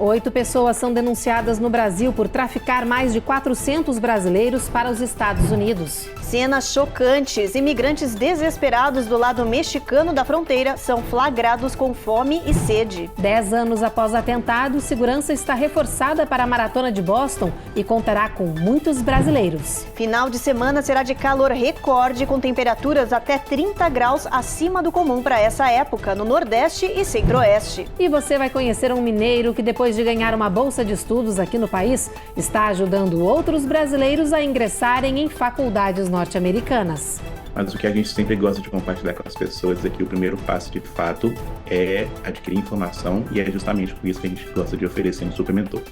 8 pessoas são denunciadas no Brasil por traficar mais de 400 brasileiros para os Estados Unidos. Cenas chocantes. Imigrantes desesperados do lado mexicano da fronteira são flagrados com fome e sede. 10 anos após o atentado, segurança está reforçada para a Maratona de Boston e contará com muitos brasileiros. Final de semana será de calor recorde, com temperaturas até 30 graus acima do comum para essa época, no Nordeste e Centro-Oeste. E você vai conhecer um mineiro que, depois de ganhar uma bolsa de estudos aqui no país, está ajudando outros brasileiros a ingressarem em faculdades norte-americanas. Mas o que a gente sempre gosta de compartilhar com as pessoas é que o primeiro passo, de fato, é adquirir informação, e é justamente por isso que a gente gosta de oferecer no Super Mentor.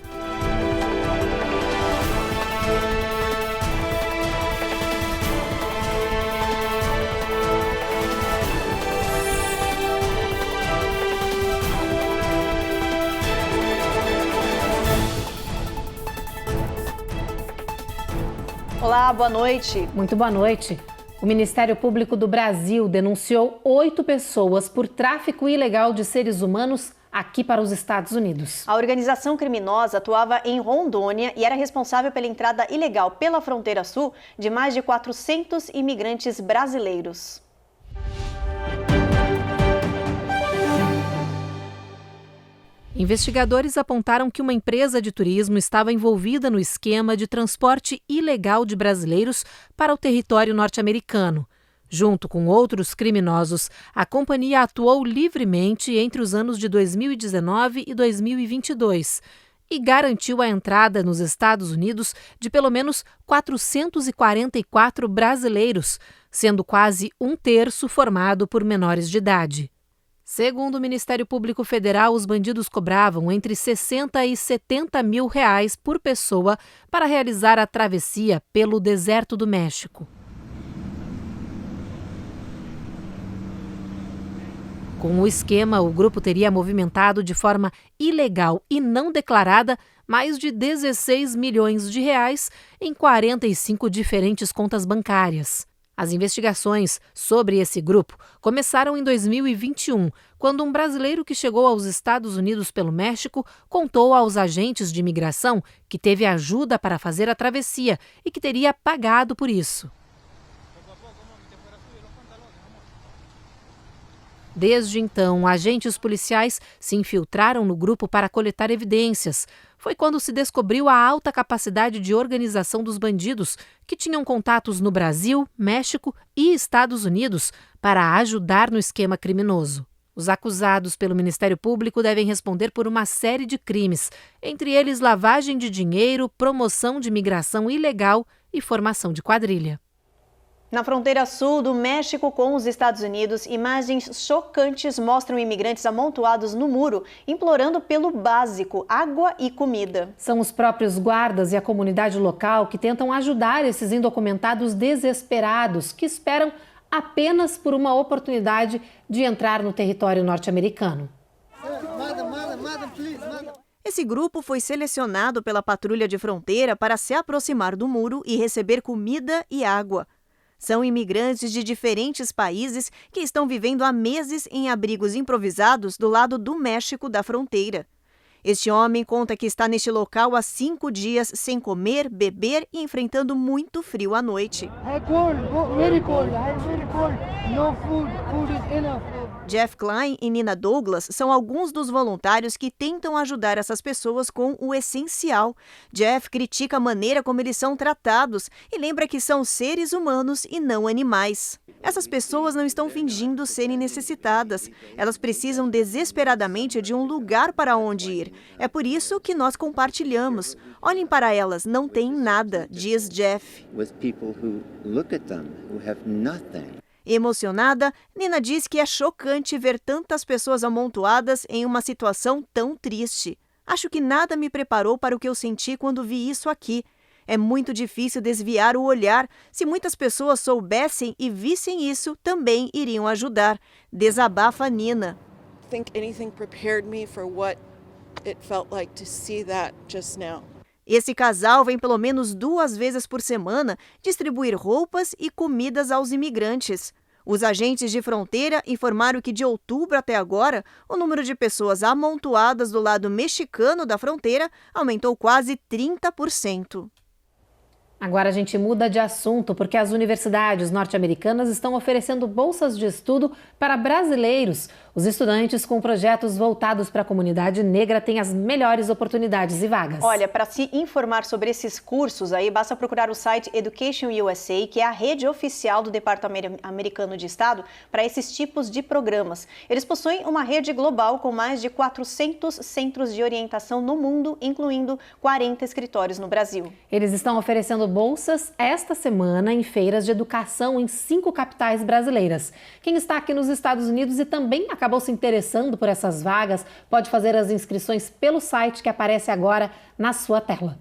Olá, boa noite. Muito boa noite. O Ministério Público do Brasil denunciou 8 pessoas por tráfico ilegal de seres humanos aqui para os Estados Unidos. A organização criminosa atuava em Rondônia e era responsável pela entrada ilegal pela fronteira sul de mais de 400 imigrantes brasileiros. Investigadores apontaram que uma empresa de turismo estava envolvida no esquema de transporte ilegal de brasileiros para o território norte-americano. Junto com outros criminosos, a companhia atuou livremente entre os anos de 2019 e 2022 e garantiu a entrada nos Estados Unidos de pelo menos 444 brasileiros, sendo quase um terço formado por menores de idade. Segundo o Ministério Público Federal, os bandidos cobravam entre 60 e 70 mil reais por pessoa para realizar a travessia pelo deserto do México. Com o esquema, o grupo teria movimentado de forma ilegal e não declarada mais de 16 milhões de reais em 45 diferentes contas bancárias. As investigações sobre esse grupo começaram em 2021, quando um brasileiro que chegou aos Estados Unidos pelo México contou aos agentes de imigração que teve ajuda para fazer a travessia e que teria pagado por isso. Desde então, agentes policiais se infiltraram no grupo para coletar evidências. Foi quando se descobriu a alta capacidade de organização dos bandidos, que tinham contatos no Brasil, México e Estados Unidos para ajudar no esquema criminoso. Os acusados pelo Ministério Público devem responder por uma série de crimes, entre eles lavagem de dinheiro, promoção de imigração ilegal e formação de quadrilha. Na fronteira sul do México com os Estados Unidos, imagens chocantes mostram imigrantes amontoados no muro, implorando pelo básico, água e comida. São os próprios guardas e a comunidade local que tentam ajudar esses indocumentados desesperados, que esperam apenas por uma oportunidade de entrar no território norte-americano. Esse grupo foi selecionado pela patrulha de fronteira para se aproximar do muro e receber comida e água. São imigrantes de diferentes países que estão vivendo há meses em abrigos improvisados do lado do México da fronteira. Este homem conta que está neste local há 5 dias sem comer, beber e enfrentando muito frio à noite. Jeff Klein e Nina Douglas são alguns dos voluntários que tentam ajudar essas pessoas com o essencial. Jeff critica a maneira como eles são tratados e lembra que são seres humanos e não animais. Essas pessoas não estão fingindo serem necessitadas. Elas precisam desesperadamente de um lugar para onde ir. É por isso que nós compartilhamos. Olhem para elas, não têm nada, diz Jeff. Emocionada, Nina diz que é chocante ver tantas pessoas amontoadas em uma situação tão triste. Acho que nada me preparou para o que eu senti quando vi isso aqui. É muito difícil desviar o olhar. Se muitas pessoas soubessem e vissem isso, também iriam ajudar. Desabafa Nina. Esse casal vem pelo menos 2 vezes por semana distribuir roupas e comidas aos imigrantes. Os agentes de fronteira informaram que de outubro até agora, o número de pessoas amontoadas do lado mexicano da fronteira aumentou quase 30%. Agora a gente muda de assunto porque as universidades norte-americanas estão oferecendo bolsas de estudo para brasileiros. Os estudantes com projetos voltados para a comunidade negra têm as melhores oportunidades e vagas. Olha, para se informar sobre esses cursos aí, basta procurar o site Education USA, que é a rede oficial do Departamento Americano de Estado para esses tipos de programas. Eles possuem uma rede global com mais de 400 centros de orientação no mundo, incluindo 40 escritórios no Brasil. Eles estão oferecendo bolsas esta semana em feiras de educação em 5 capitais brasileiras. Quem está aqui nos Estados Unidos e também acabou se interessando por essas vagas, pode fazer as inscrições pelo site que aparece agora na sua tela.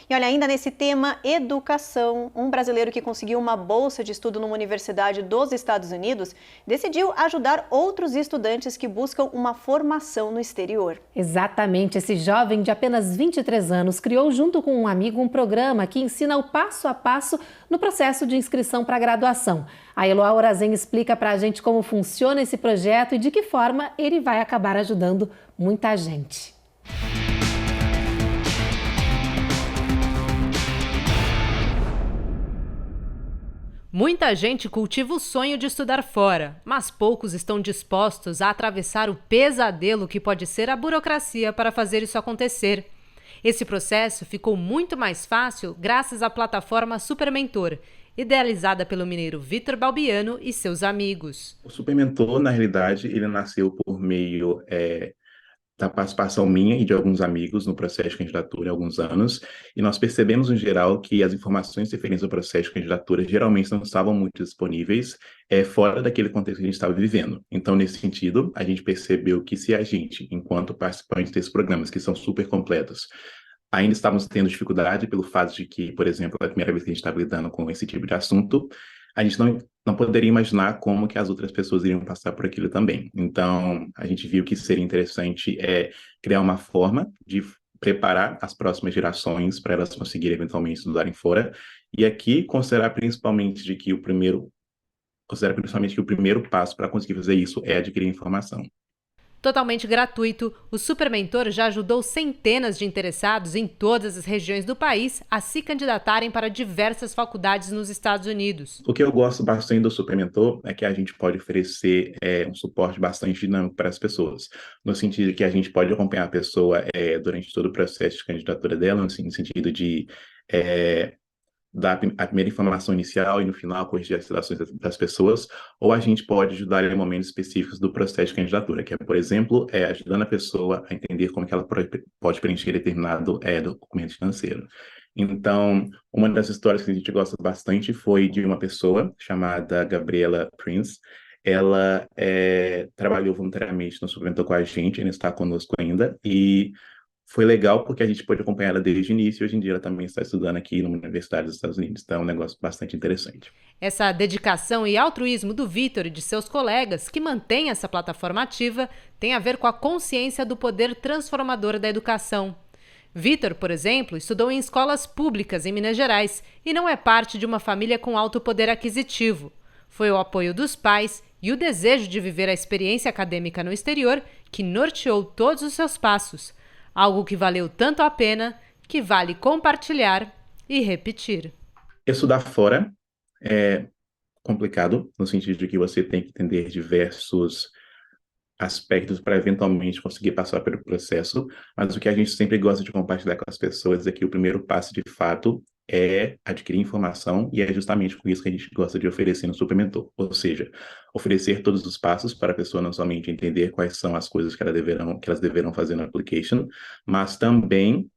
E olha, ainda nesse tema educação, um brasileiro que conseguiu uma bolsa de estudo numa universidade dos Estados Unidos decidiu ajudar outros estudantes que buscam uma formação no exterior. Exatamente, esse jovem de apenas 23 anos criou junto com um amigo um programa que ensina o passo a passo no processo de inscrição para a graduação. A Eloá Orazen explica para a gente como funciona esse projeto e de que forma ele vai acabar ajudando muita gente. Muita gente cultiva o sonho de estudar fora, mas poucos estão dispostos a atravessar o pesadelo que pode ser a burocracia para fazer isso acontecer. Esse processo ficou muito mais fácil graças à plataforma Supermentor, idealizada pelo mineiro Vitor Balbiano e seus amigos. O Supermentor, na realidade, ele nasceu por meio da participação minha e de alguns amigos no processo de candidatura há alguns anos, e nós percebemos, em geral, que as informações referentes ao processo de candidatura geralmente não estavam muito disponíveis fora daquele contexto que a gente estava vivendo. Então, nesse sentido, a gente percebeu que se a gente, enquanto participantes desses programas, que são super completos, ainda estávamos tendo dificuldade pelo fato de que, por exemplo, é a primeira vez que a gente estava lidando com esse tipo de assunto, a gente não poderia imaginar como que as outras pessoas iriam passar por aquilo também. Então, a gente viu que seria interessante criar uma forma de preparar as próximas gerações para elas conseguirem eventualmente estudarem fora. E aqui, considerar principalmente que o primeiro passo para conseguir fazer isso é adquirir informação. Totalmente gratuito, o Supermentor já ajudou centenas de interessados em todas as regiões do país a se candidatarem para diversas faculdades nos Estados Unidos. O que eu gosto bastante do Supermentor é que a gente pode oferecer um suporte bastante dinâmico para as pessoas, no sentido de que a gente pode acompanhar a pessoa durante todo o processo de candidatura dela, no sentido de dar a primeira informação inicial e no final corrigir as situações das pessoas, ou a gente pode ajudar em momentos específicos do processo de candidatura, que é, por exemplo, ajudando a pessoa a entender como que ela pode preencher determinado documento financeiro. Então, uma das histórias que a gente gosta bastante foi de uma pessoa chamada Gabriela Prince. Ela trabalhou voluntariamente no Supermentor com a gente, ainda está conosco ainda, e foi legal porque a gente pôde acompanhar ela desde o início e hoje em dia ela também está estudando aqui numa universidade dos Estados Unidos. Então é um negócio bastante interessante. Essa dedicação e altruísmo do Vitor e de seus colegas que mantêm essa plataforma ativa tem a ver com a consciência do poder transformador da educação. Vitor, por exemplo, estudou em escolas públicas em Minas Gerais e não é parte de uma família com alto poder aquisitivo. Foi o apoio dos pais e o desejo de viver a experiência acadêmica no exterior que norteou todos os seus passos. Algo que valeu tanto a pena, que vale compartilhar e repetir. Estudar fora é complicado, no sentido de que você tem que entender diversos aspectos para eventualmente conseguir passar pelo processo, mas o que a gente sempre gosta de compartilhar com as pessoas é que o primeiro passo, de fato, é adquirir informação, e é justamente com isso que a gente gosta de oferecer no Supermentor, ou seja, oferecer todos os passos para a pessoa não somente entender quais são as coisas que elas deverão fazer no application, mas também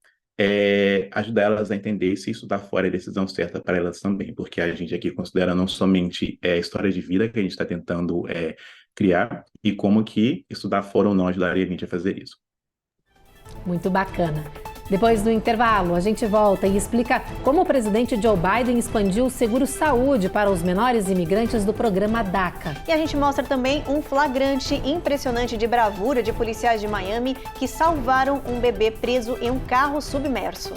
ajudar elas a entender se estudar fora é a decisão certa para elas também, porque a gente aqui considera não somente a história de vida que a gente está tentando criar, e como que estudar fora ou não ajudaria a gente a fazer isso. Muito bacana. Depois do intervalo, a gente volta e explica como o presidente Joe Biden expandiu o seguro-saúde para os menores imigrantes do programa DACA. E a gente mostra também um flagrante impressionante de bravura de policiais de Miami que salvaram um bebê preso em um carro submerso.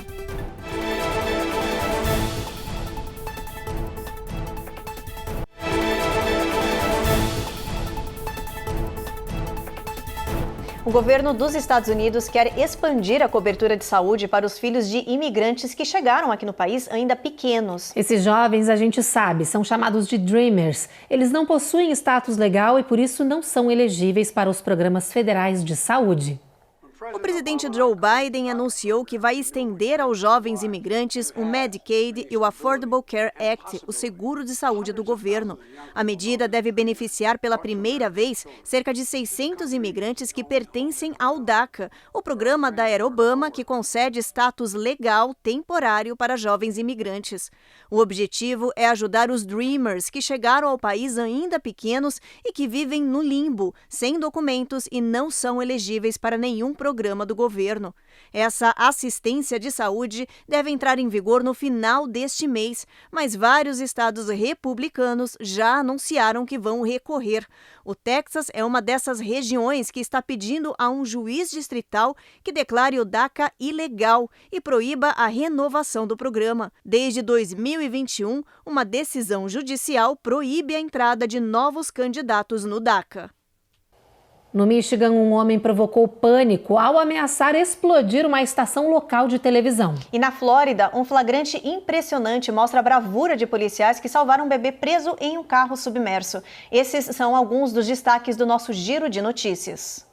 O governo dos Estados Unidos quer expandir a cobertura de saúde para os filhos de imigrantes que chegaram aqui no país ainda pequenos. Esses jovens, a gente sabe, são chamados de Dreamers. Eles não possuem status legal e por isso não são elegíveis para os programas federais de saúde. O presidente Joe Biden anunciou que vai estender aos jovens imigrantes o Medicaid e o Affordable Care Act, o seguro de saúde do governo. A medida deve beneficiar pela primeira vez cerca de 600 imigrantes que pertencem ao DACA, o programa da era Obama que concede status legal temporário para jovens imigrantes. O objetivo é ajudar os Dreamers que chegaram ao país ainda pequenos e que vivem no limbo, sem documentos e não são elegíveis para nenhum programa do governo. Essa assistência de saúde deve entrar em vigor no final deste mês, mas vários estados republicanos já anunciaram que vão recorrer. O Texas é uma dessas regiões que está pedindo a um juiz distrital que declare o DACA ilegal e proíba a renovação do programa. Desde 2021, uma decisão judicial proíbe a entrada de novos candidatos no DACA. No Michigan, um homem provocou pânico ao ameaçar explodir uma estação local de televisão. E na Flórida, um flagrante impressionante mostra a bravura de policiais que salvaram um bebê preso em um carro submerso. Esses são alguns dos destaques do nosso Giro de Notícias.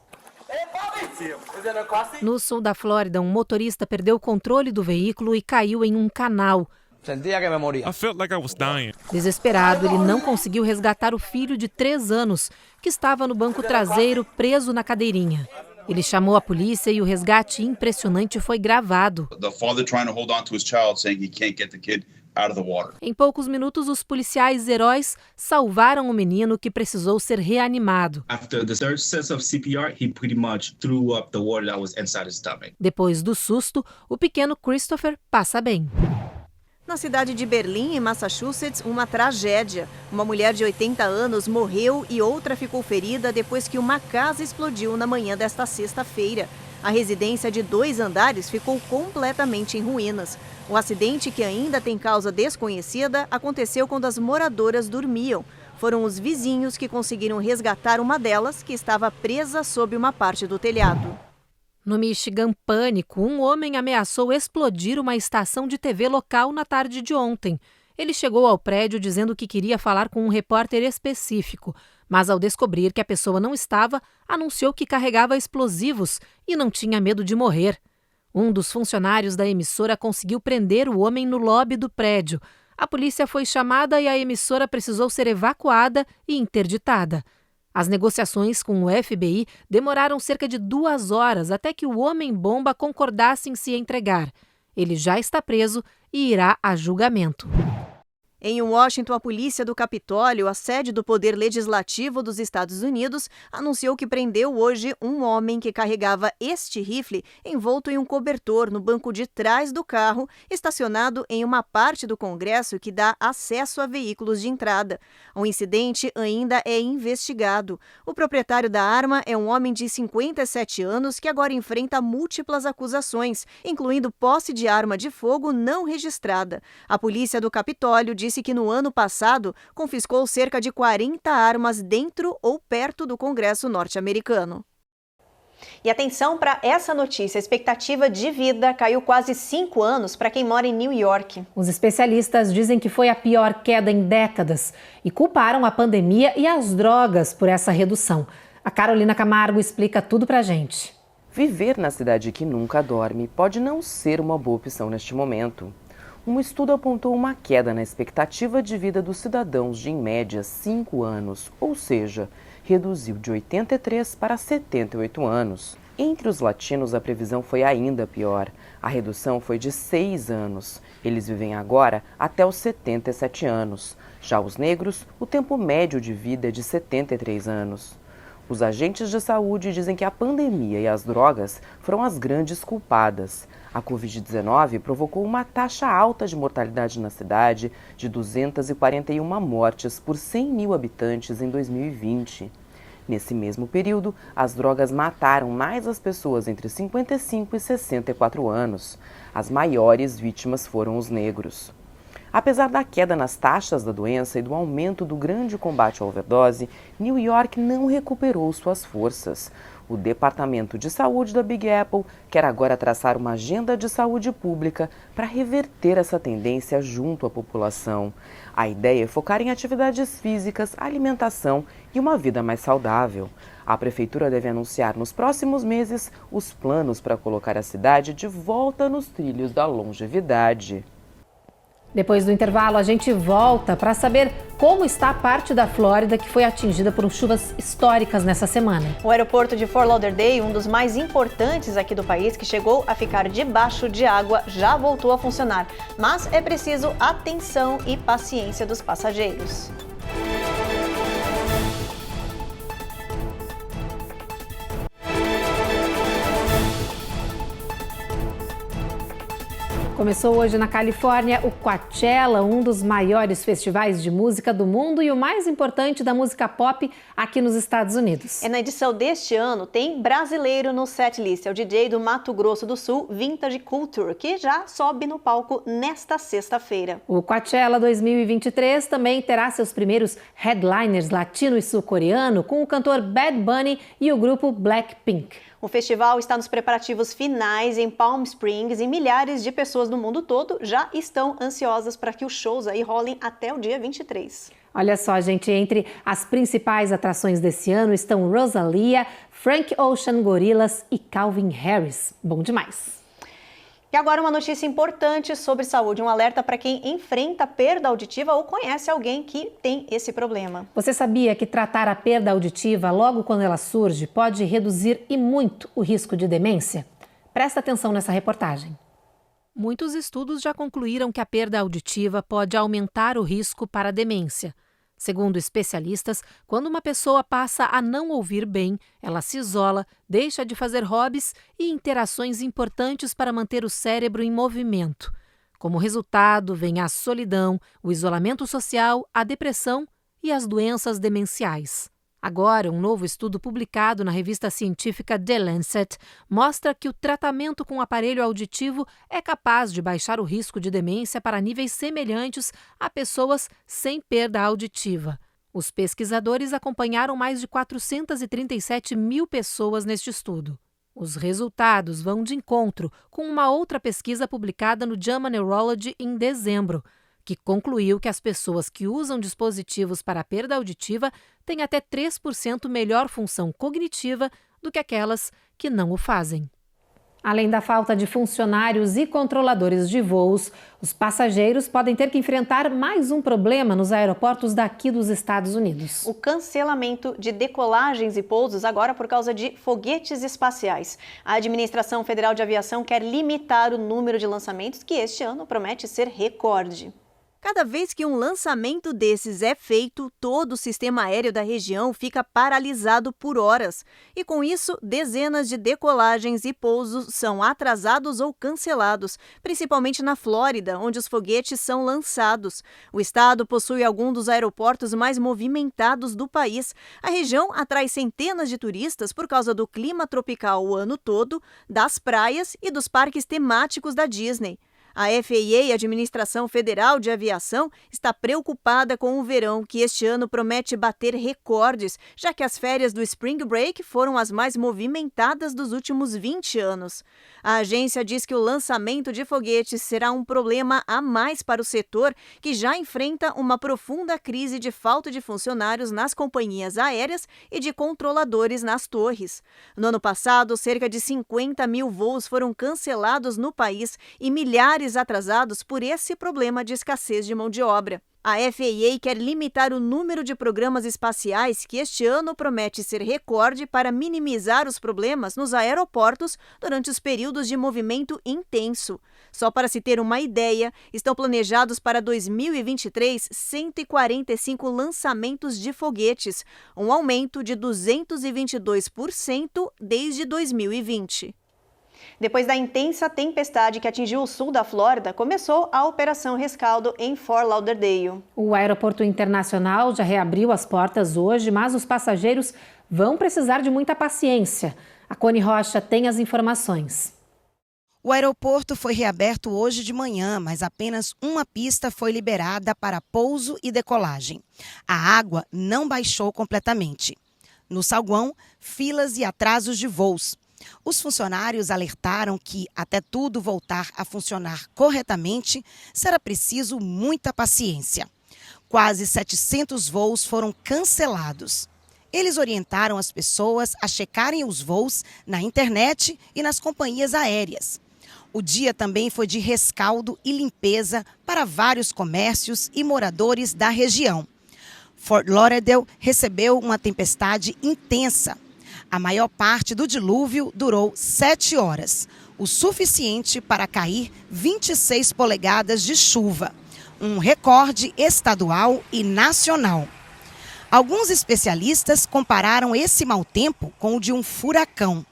No sul da Flórida, um motorista perdeu o controle do veículo e caiu em um canal. I felt like I was dying. Desesperado, ele não conseguiu resgatar o filho de 3 anos, que estava no banco traseiro preso na cadeirinha. Ele chamou a polícia e o resgate impressionante foi gravado. Em poucos minutos, os policiais heróis salvaram o menino que precisou ser reanimado. Depois do susto, o pequeno Christopher passa bem. Na cidade de Berlim, em Massachusetts, uma tragédia. Uma mulher de 80 anos morreu e outra ficou ferida depois que uma casa explodiu na manhã desta sexta-feira. A residência de 2 andares ficou completamente em ruínas. O acidente, que ainda tem causa desconhecida, aconteceu quando as moradoras dormiam. Foram os vizinhos que conseguiram resgatar uma delas, que estava presa sob uma parte do telhado. No Michigan, pânico, um homem ameaçou explodir uma estação de TV local na tarde de ontem. Ele chegou ao prédio dizendo que queria falar com um repórter específico, mas ao descobrir que a pessoa não estava, anunciou que carregava explosivos e não tinha medo de morrer. Um dos funcionários da emissora conseguiu prender o homem no lobby do prédio. A polícia foi chamada e a emissora precisou ser evacuada e interditada. As negociações com o FBI demoraram cerca de 2 horas até que o homem-bomba concordasse em se entregar. Ele já está preso e irá a julgamento. Em Washington, a polícia do Capitólio, a sede do Poder Legislativo dos Estados Unidos, anunciou que prendeu hoje um homem que carregava este rifle envolto em um cobertor no banco de trás do carro, estacionado em uma parte do Congresso que dá acesso a veículos de entrada. O incidente ainda é investigado. O proprietário da arma é um homem de 57 anos que agora enfrenta múltiplas acusações, incluindo posse de arma de fogo não registrada. A polícia do Capitólio disse que no ano passado confiscou cerca de 40 armas dentro ou perto do Congresso norte-americano. E atenção para essa notícia, a expectativa de vida caiu quase 5 anos para quem mora em New York. Os especialistas dizem que foi a pior queda em décadas e culparam a pandemia e as drogas por essa redução. A Carolina Camargo explica tudo pra gente. Viver na cidade que nunca dorme pode não ser uma boa opção neste momento. Um estudo apontou uma queda na expectativa de vida dos cidadãos de, em média, 5 anos, ou seja, reduziu de 83 para 78 anos. Entre os latinos, a previsão foi ainda pior. A redução foi de 6 anos. Eles vivem agora até os 77 anos. Já os negros, o tempo médio de vida é de 73 anos. Os agentes de saúde dizem que a pandemia e as drogas foram as grandes culpadas. A Covid-19 provocou uma taxa alta de mortalidade na cidade, de 241 mortes por 100 mil habitantes em 2020. Nesse mesmo período, as drogas mataram mais as pessoas entre 55 e 64 anos. As maiores vítimas foram os negros. Apesar da queda nas taxas da doença e do aumento do grande combate à overdose, New York não recuperou suas forças. O Departamento de Saúde da Big Apple quer agora traçar uma agenda de saúde pública para reverter essa tendência junto à população. A ideia é focar em atividades físicas, alimentação e uma vida mais saudável. A prefeitura deve anunciar nos próximos meses os planos para colocar a cidade de volta nos trilhos da longevidade. Depois do intervalo, a gente volta para saber como está a parte da Flórida que foi atingida por chuvas históricas nessa semana. O aeroporto de Fort Lauderdale, um dos mais importantes aqui do país, que chegou a ficar debaixo de água, já voltou a funcionar. Mas é preciso atenção e paciência dos passageiros. Começou hoje na Califórnia o Coachella, um dos maiores festivais de música do mundo e o mais importante da música pop aqui nos Estados Unidos. Na edição deste ano tem brasileiro no setlist, é o DJ do Mato Grosso do Sul, Vintage Culture, que já sobe no palco nesta sexta-feira. O Coachella 2023 também terá seus primeiros headliners latino e sul-coreano com o cantor Bad Bunny e o grupo Blackpink. O festival está nos preparativos finais em Palm Springs e milhares de pessoas do mundo todo já estão ansiosas para que os shows aí rolem até o dia 23. Olha só, gente, entre as principais atrações desse ano estão Rosalia, Frank Ocean, Gorillaz e Calvin Harris. Bom demais! E agora uma notícia importante sobre saúde, um alerta para quem enfrenta perda auditiva ou conhece alguém que tem esse problema. Você sabia que tratar a perda auditiva logo quando ela surge pode reduzir e muito o risco de demência? Presta atenção nessa reportagem. Muitos estudos já concluíram que a perda auditiva pode aumentar o risco para a demência. Segundo especialistas, quando uma pessoa passa a não ouvir bem, ela se isola, deixa de fazer hobbies e interações importantes para manter o cérebro em movimento. Como resultado, vem a solidão, o isolamento social, a depressão e as doenças demenciais. Agora, um novo estudo publicado na revista científica The Lancet mostra que o tratamento com aparelho auditivo é capaz de baixar o risco de demência para níveis semelhantes a pessoas sem perda auditiva. Os pesquisadores acompanharam mais de 437 mil pessoas neste estudo. Os resultados vão de encontro com uma outra pesquisa publicada no JAMA Neurology em dezembro, que concluiu que as pessoas que usam dispositivos para a perda auditiva têm até 3% melhor função cognitiva do que aquelas que não o fazem. Além da falta de funcionários e controladores de voos, os passageiros podem ter que enfrentar mais um problema nos aeroportos daqui dos Estados Unidos. O cancelamento de decolagens e pousos agora por causa de foguetes espaciais. A Administração Federal de Aviação quer limitar o número de lançamentos, que este ano promete ser recorde. Cada vez que um lançamento desses é feito, todo o sistema aéreo da região fica paralisado por horas. E com isso, dezenas de decolagens e pousos são atrasados ou cancelados, principalmente na Flórida, onde os foguetes são lançados. O estado possui alguns dos aeroportos mais movimentados do país. A região atrai centenas de turistas por causa do clima tropical o ano todo, das praias e dos parques temáticos da Disney. A FAA, Administração Federal de Aviação, está preocupada com o verão, que este ano promete bater recordes, já que as férias do Spring Break foram as mais movimentadas dos últimos 20 anos. A agência diz que o lançamento de foguetes será um problema a mais para o setor, que já enfrenta uma profunda crise de falta de funcionários nas companhias aéreas e de controladores nas torres. No ano passado, cerca de 50 mil voos foram cancelados no país e milhares atrasados por esse problema de escassez de mão de obra. A FAA quer limitar o número de programas espaciais, que este ano promete ser recorde, para minimizar os problemas nos aeroportos durante os períodos de movimento intenso. Só para se ter uma ideia, estão planejados para 2023 145 lançamentos de foguetes, um aumento de 222% desde 2020. Depois da intensa tempestade que atingiu o sul da Flórida, começou a Operação Rescaldo em Fort Lauderdale. O aeroporto internacional já reabriu as portas hoje, mas os passageiros vão precisar de muita paciência. A Cone Rocha tem as informações. O aeroporto foi reaberto hoje de manhã, mas apenas uma pista foi liberada para pouso e decolagem. A água não baixou completamente. No saguão, filas e atrasos de voos. Os funcionários alertaram que, até tudo voltar a funcionar corretamente, será preciso muita paciência. Quase 700 voos foram cancelados. Eles orientaram as pessoas a checarem os voos na internet e nas companhias aéreas. O dia também foi de rescaldo e limpeza para vários comércios e moradores da região. Fort Lauderdale recebeu uma tempestade intensa. A maior parte do dilúvio durou 7 horas, o suficiente para cair 26 polegadas de chuva, um recorde estadual e nacional. Alguns especialistas compararam esse mau tempo com o de um furacão.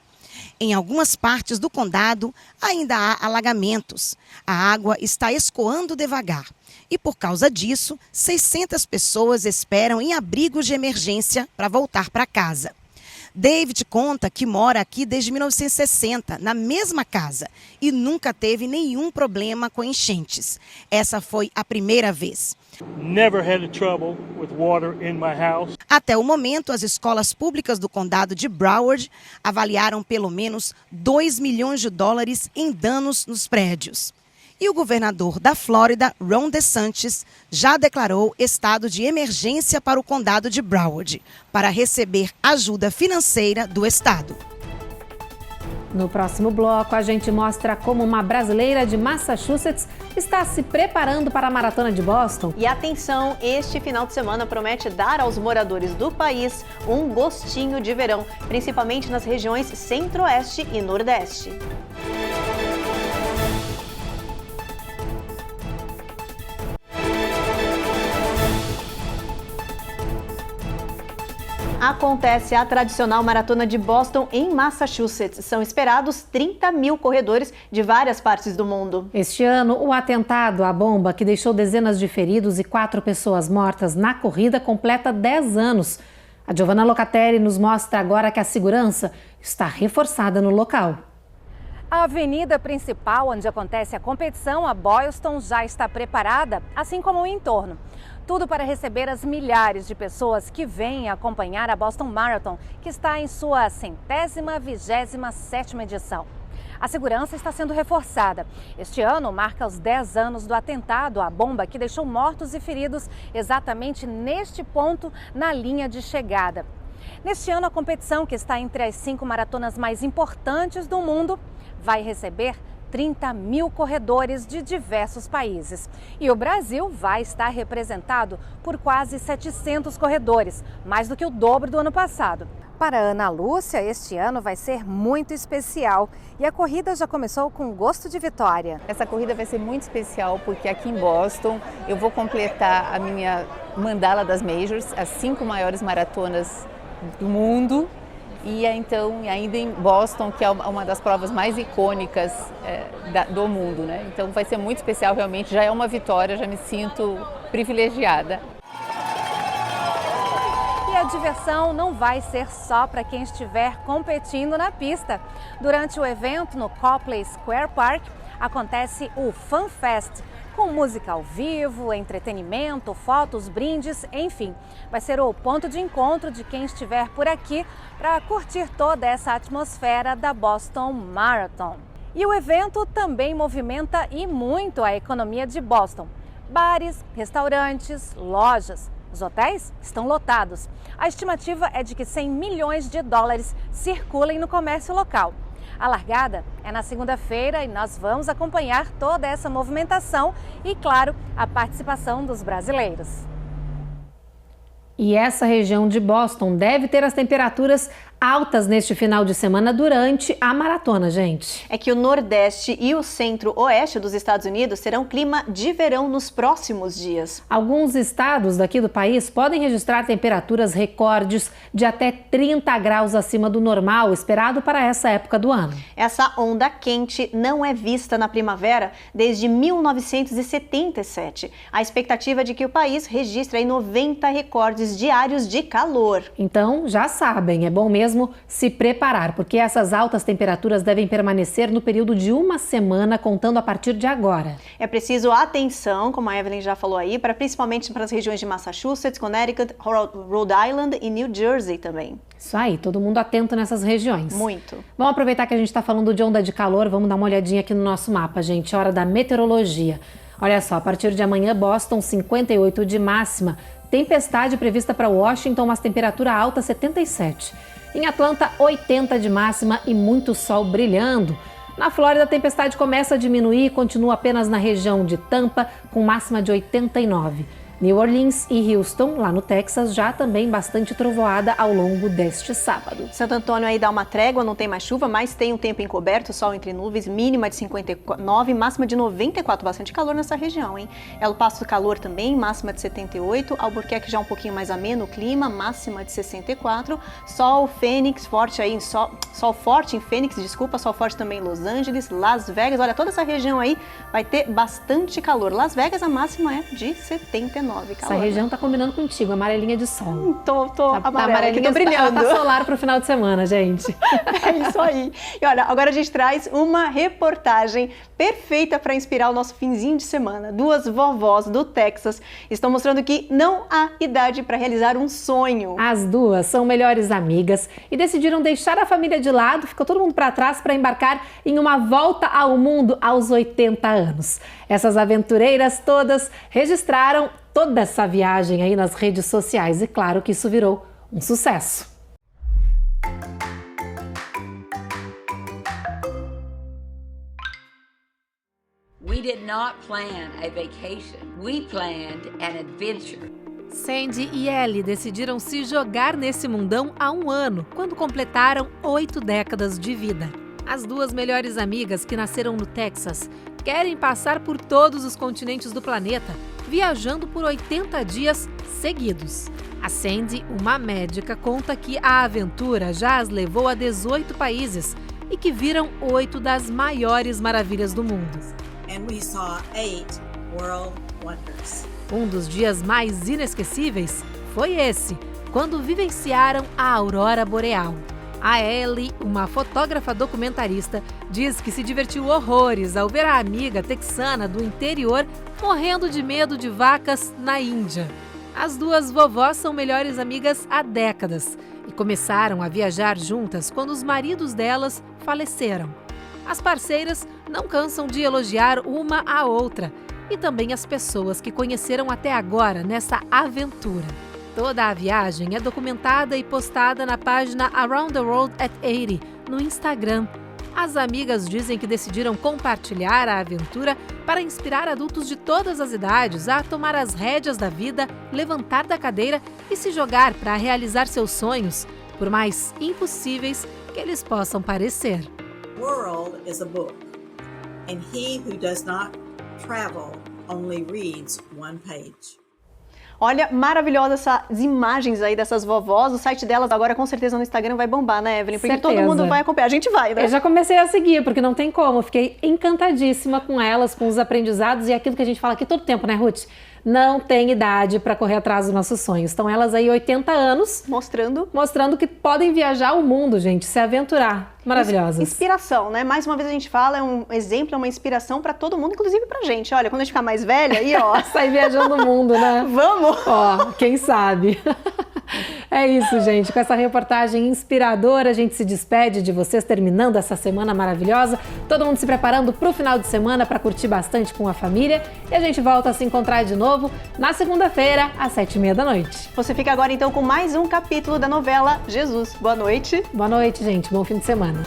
Em algumas partes do condado, ainda há alagamentos. A água está escoando devagar. E, por causa disso, 600 pessoas esperam em abrigos de emergência para voltar para casa. David conta que mora aqui desde 1960, na mesma casa, e nunca teve nenhum problema com enchentes. Essa foi a primeira vez. Never had trouble with water in my house. Até o momento, as escolas públicas do condado de Broward avaliaram pelo menos $2 milhões em danos nos prédios. E o governador da Flórida, Ron DeSantis, já declarou estado de emergência para o condado de Broward, para receber ajuda financeira do estado. No próximo bloco, a gente mostra como uma brasileira de Massachusetts está se preparando para a Maratona de Boston. E atenção, este final de semana promete dar aos moradores do país um gostinho de verão, principalmente nas regiões Centro-Oeste e Nordeste. Acontece a tradicional Maratona de Boston em Massachusetts. São esperados 30 mil corredores de várias partes do mundo. Este ano, o atentado à bomba que deixou dezenas de feridos e 4 pessoas mortas na corrida completa 10 anos. A Giovanna Locatelli nos mostra agora que a segurança está reforçada no local. A avenida principal onde acontece a competição, a Boylston, já está preparada, assim como o entorno. Tudo para receber as milhares de pessoas que vêm acompanhar a Boston Marathon, que está em sua 127ª edição. A segurança está sendo reforçada. Este ano marca os 10 anos do atentado à bomba que deixou mortos e feridos exatamente neste ponto na linha de chegada. Neste ano, a competição, que está entre as 5 maratonas mais importantes do mundo, vai receber 30 mil corredores de diversos países. E o Brasil vai estar representado por quase 700 corredores, mais do que o dobro do ano passado. Para Ana Lúcia, este ano vai ser muito especial e a corrida já começou com gosto de vitória. Essa corrida vai ser muito especial porque aqui em Boston eu vou completar a minha mandala das Majors, as 5 maiores maratonas do mundo. E então, ainda em Boston, que é uma das provas mais icônicas do mundo, né? Então vai ser muito especial, realmente, já é uma vitória, já me sinto privilegiada. E a diversão não vai ser só para quem estiver competindo na pista. Durante o evento no Copley Square Park, acontece o Fan Fest, com música ao vivo, entretenimento, fotos, brindes, enfim. Vai ser o ponto de encontro de quem estiver por aqui para curtir toda essa atmosfera da Boston Marathon. E o evento também movimenta e muito a economia de Boston. Bares, restaurantes, lojas. Os hotéis estão lotados. A estimativa é de que 100 milhões de dólares circulem no comércio local. A largada é na segunda-feira e nós vamos acompanhar toda essa movimentação e, claro, a participação dos brasileiros. E essa região de Boston deve ter as temperaturas altas neste final de semana durante a maratona, gente. É que o Nordeste e o Centro-Oeste dos Estados Unidos terão clima de verão nos próximos dias. Alguns estados daqui do país podem registrar temperaturas recordes de até 30 graus acima do normal esperado para essa época do ano. Essa onda quente não é vista na primavera desde 1977. A expectativa é de que o país registre aí 90 recordes diários de calor. Então, já sabem, é bom mesmo mesmo se preparar, porque essas altas temperaturas devem permanecer no período de uma semana, contando a partir de agora. É preciso atenção, como a Evelyn já falou aí, principalmente para as regiões de Massachusetts, Connecticut, Rhode Island e New Jersey também. Isso aí, todo mundo atento nessas regiões. Muito. Vamos aproveitar que a gente está falando de onda de calor, vamos dar uma olhadinha aqui no nosso mapa, gente. Hora da meteorologia. Olha só, a partir de amanhã, Boston, 58 de máxima. Tempestade prevista para Washington, mas temperatura alta, 77. Em Atlanta, 80 de máxima e muito sol brilhando. Na Flórida, a tempestade começa a diminuir e continua apenas na região de Tampa, com máxima de 89. New Orleans e Houston, lá no Texas, já também bastante trovoada ao longo deste sábado. Santo Antônio aí dá uma trégua, não tem mais chuva, mas tem um tempo encoberto, sol entre nuvens, mínima de 59, máxima de 94, bastante calor nessa região, hein? El Paso calor também, máxima de 78, Albuquerque já um pouquinho mais ameno o clima, máxima de 64, sol Fênix, forte aí, sol forte em Fênix, sol forte também em Los Angeles, Las Vegas, olha, toda essa região aí vai ter bastante calor. Las Vegas a máxima é de 79. Calor, essa região tá combinando contigo, amarelinha de sol. Tô amarelinha, tô brilhando. Tá solar pro final de semana, gente. É isso aí. E olha, agora a gente traz uma reportagem perfeita para inspirar o nosso finzinho de semana. Duas vovós do Texas estão mostrando que não há idade para realizar um sonho. As duas são melhores amigas e decidiram deixar a família de lado, ficou todo mundo para trás para embarcar em uma volta ao mundo aos 80 anos. Essas aventureiras todas registraram toda essa viagem aí nas redes sociais e claro que isso virou um sucesso. We did not plan a vacation. We planned an adventure. Sandy e Ellie decidiram se jogar nesse mundão há um ano, quando completaram 8 décadas de vida. As duas melhores amigas que nasceram no Texas querem passar por todos os continentes do planeta, viajando por 80 dias seguidos. A Sandy, uma médica, conta que a aventura já as levou a 18 países e que viram 8 das maiores maravilhas do mundo. And we saw 8 world wonders. Um dos dias mais inesquecíveis foi esse, quando vivenciaram a aurora boreal. A Ellie, uma fotógrafa documentarista, diz que se divertiu horrores ao ver a amiga texana do interior morrendo de medo de vacas na Índia. As duas vovós são melhores amigas há décadas e começaram a viajar juntas quando os maridos delas faleceram. As parceiras não cansam de elogiar uma a outra e também as pessoas que conheceram até agora nessa aventura. Toda a viagem é documentada e postada na página Around the World at 80 no Instagram. As amigas dizem que decidiram compartilhar a aventura para inspirar adultos de todas as idades a tomar as rédeas da vida, levantar da cadeira e se jogar para realizar seus sonhos, por mais impossíveis que eles possam parecer. The world is a book, and he who does not travel only reads one page. Olha, maravilhosas essas imagens aí dessas vovós. O site delas agora com certeza no Instagram vai bombar, né, Evelyn? Porque certeza. Todo mundo vai acompanhar. A gente vai, né? Eu já comecei a seguir, porque não tem como. Fiquei encantadíssima com elas, com os aprendizados e aquilo que a gente fala aqui todo tempo, né, Ruth? Não tem idade para correr atrás dos nossos sonhos. Estão elas aí 80 anos. Mostrando que podem viajar o mundo, gente, se aventurar. Maravilhosas. Inspiração, né? Mais uma vez a gente fala, é um exemplo, é uma inspiração para todo mundo, inclusive pra gente. Olha, quando a gente ficar mais velha, aí, ó. Sai viajando o mundo, né? Vamos! Ó, quem sabe? É isso, gente. Com essa reportagem inspiradora, a gente se despede de vocês, terminando essa semana maravilhosa. Todo mundo se preparando pro final de semana para curtir bastante com a família. E a gente volta a se encontrar de novo na segunda-feira, às 7h30 da noite. Você fica agora, então, com mais um capítulo da novela Jesus. Boa noite. Boa noite, gente. Bom fim de semana.